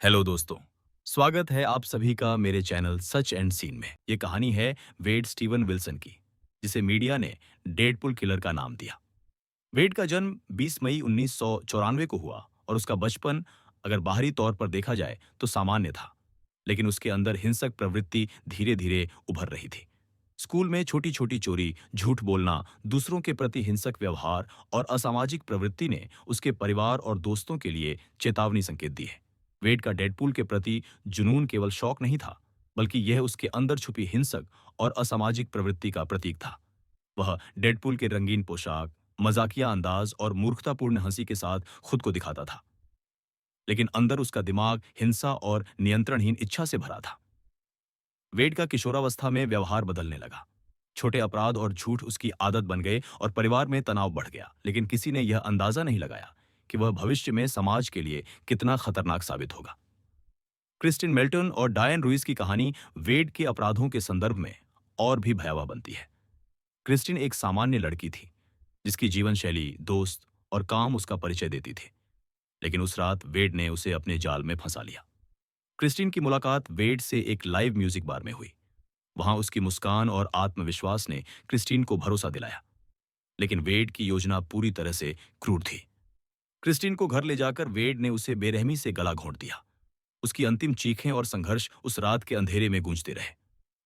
Hello दोस्तों। स्वागत है आप सभी का मेरे चैनल सच एंड सीन में। ये कहानी है वेड स्टीवन विल्सन की, जिसे मीडिया ने डेडपुल किलर का नाम दिया। वेड का जन्म 20 मई 1994 को हुआ और उसका बचपन अगर बाहरी तौर पर देखा जाए तो सामान्य था, लेकिन उसके अंदर हिंसक प्रवृत्ति धीरे धीरे उभर रही थी। स्कूल में छोटी छोटी चोरी, झूठ बोलना, दूसरों के प्रति हिंसक व्यवहार और असामाजिक प्रवृत्ति ने उसके परिवार और दोस्तों के लिए चेतावनी संकेत दी है। वेड का डेडपूल के प्रति जुनून केवल शौक नहीं था, बल्कि यह उसके अंदर छुपी हिंसक और असामाजिक प्रवृत्ति का प्रतीक था। वह डेडपूल के रंगीन पोशाक, मजाकिया अंदाज और मूर्खतापूर्ण हंसी के साथ खुद को दिखाता था, लेकिन अंदर उसका दिमाग हिंसा और नियंत्रणहीन इच्छा से भरा था। वेड का किशोरावस्था में व्यवहार बदलने लगा। छोटे अपराध और झूठ उसकी आदत बन गए और परिवार में तनाव बढ़ गया, लेकिन किसी ने यह अंदाजा नहीं लगाया कि वह भविष्य में समाज के लिए कितना खतरनाक साबित होगा। क्रिस्टिन मेल्टन और डायन रुइस की कहानी वेड के अपराधों के संदर्भ में और भी भयावह बनती है। क्रिस्टिन एक सामान्य लड़की थी, जिसकी जीवन शैली, दोस्त और काम उसका परिचय देती थी, लेकिन उस रात वेड ने उसे अपने जाल में फंसा लिया। क्रिस्टिन की मुलाकात वेड से एक लाइव म्यूजिक बार में हुई। वहां उसकी मुस्कान और आत्मविश्वास ने क्रिस्टिन को भरोसा दिलाया, लेकिन वेड की योजना पूरी तरह से क्रूर थी। क्रिस्टिन को घर ले जाकर वेड ने उसे बेरहमी से गला घोंट दिया। उसकी अंतिम चीखें और संघर्ष उस रात के अंधेरे में गूंजते रहे।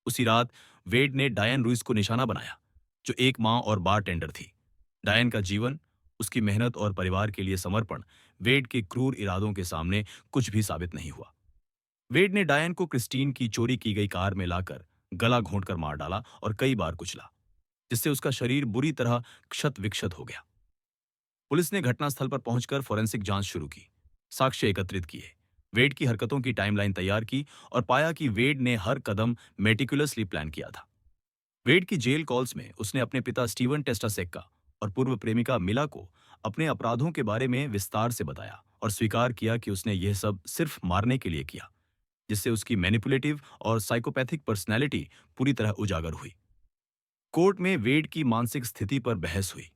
उसी रात वेड ने डायन रुइस को निशाना बनाया, जो एक मां और बार टेंडर थी। डायन का जीवन, उसकी मेहनत और परिवार के लिए समर्पण वेड के क्रूर इरादों के सामने कुछ भी साबित नहीं हुआ। वेड ने डायन को क्रिस्टीन की चोरी की गई कार में लाकर गला घोंटकर मार डाला और कई बार कुचला, जिससे उसका शरीर बुरी तरह क्षत विक्षत हो गया। पुलिस ने घटनास्थल पर पहुंचकर फोरेंसिक जांच शुरू की, साक्ष्य एकत्रित किए, वेड की हरकतों की टाइमलाइन तैयार की और पाया कि वेड ने हर कदम मेटिकुलसली प्लान किया था। वेड की जेल कॉल्स में उसने अपने पिता स्टीवन टेस्टासेक्का और पूर्व प्रेमिका मिला को अपने अपराधों के बारे में विस्तार से बताया और स्वीकार किया कि उसने यह सब सिर्फ मारने के लिए किया, जिससे उसकी मैनिपुलेटिव और साइकोपैथिक पर्सनैलिटी पूरी तरह उजागर हुई। कोर्ट में वेड की मानसिक स्थिति पर बहस हुई।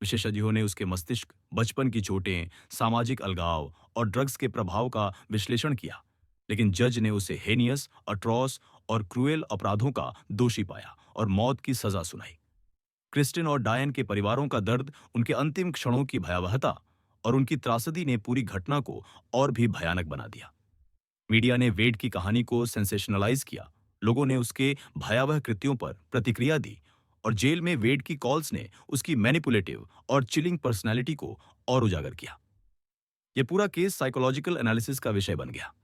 विशेषज्ञों ने उसके मस्तिष्क, बचपन की चोटें, सामाजिक अलगाव और ड्रग्स के प्रभाव का विश्लेषण किया, लेकिन जज ने उसे हेनियस, अट्रॉस और क्रूएल अपराधों का दोषी पाया और मौत की सजा सुनाई। क्रिस्टिन और डायन के परिवारों का दर्द, उनके अंतिम क्षणों की भयावहता और उनकी त्रासदी ने पूरी घटना को और भी भयानक बना दिया। मीडिया ने वेड की कहानी को सेंसेशनलाइज किया, लोगों ने उसके भयावह कृत्यों पर प्रतिक्रिया दी और जेल में वेड की कॉल्स ने उसकी मैनिपुलेटिव और चिलिंग पर्सनैलिटी को और उजागर किया। यह पूरा केस साइकोलॉजिकल एनालिसिस का विषय बन गया।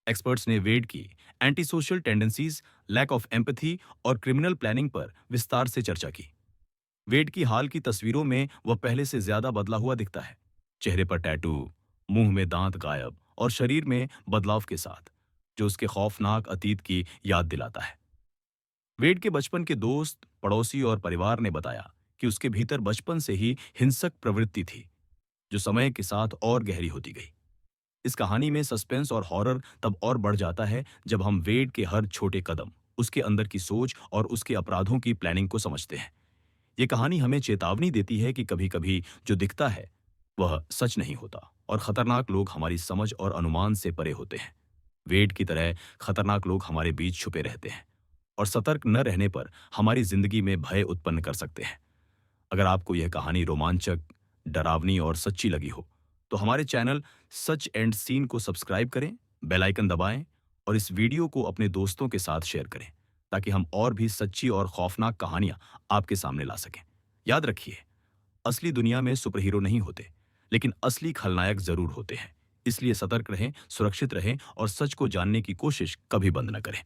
एक्सपर्ट्स ने वेड की anti social tendencies, lack of empathy और क्रिमिनल प्लानिंग पर विस्तार से चर्चा की। वेड की हाल की तस्वीरों में वह पहले से ज्यादा बदला हुआ दिखता है, चेहरे पर टैटू, मुंह में दांत गायब और शरीर में बदलाव के साथ, जो उसके खौफनाक अतीत की याद दिलाता है। वेड के बचपन के दोस्त, पड़ोसी और परिवार ने बताया कि उसके भीतर बचपन से ही हिंसक प्रवृत्ति थी, जो समय के साथ और गहरी होती गई। इस कहानी में सस्पेंस और हॉरर तब और बढ़ जाता है जब हम वेड के हर छोटे कदम, उसके अंदर की सोच और उसके अपराधों की प्लानिंग को समझते हैं। ये कहानी हमें चेतावनी देती है कि कभी-कभी जो दिखता है वह सच नहीं होता और खतरनाक लोग हमारी समझ और अनुमान से परे होते हैं। वेड की तरह खतरनाक लोग हमारे बीच छुपे रहते हैं और सतर्क न रहने पर हमारी जिंदगी में भय उत्पन्न कर सकते हैं। अगर आपको यह कहानी रोमांचक, डरावनी और सच्ची लगी हो, तो हमारे चैनल सच एंड सीन को सब्सक्राइब करें, बेल आइकन दबाएं और इस वीडियो को अपने दोस्तों के साथ शेयर करें, ताकि हम और भी सच्ची और खौफनाक कहानियां आपके सामने ला सकें। याद रखिए, असली दुनिया में सुपर हीरो नहीं होते, लेकिन असली खलनायक जरूर होते हैं। इसलिए सतर्क रहें, सुरक्षित रहें और सच को जानने की कोशिश कभी बंद न करें।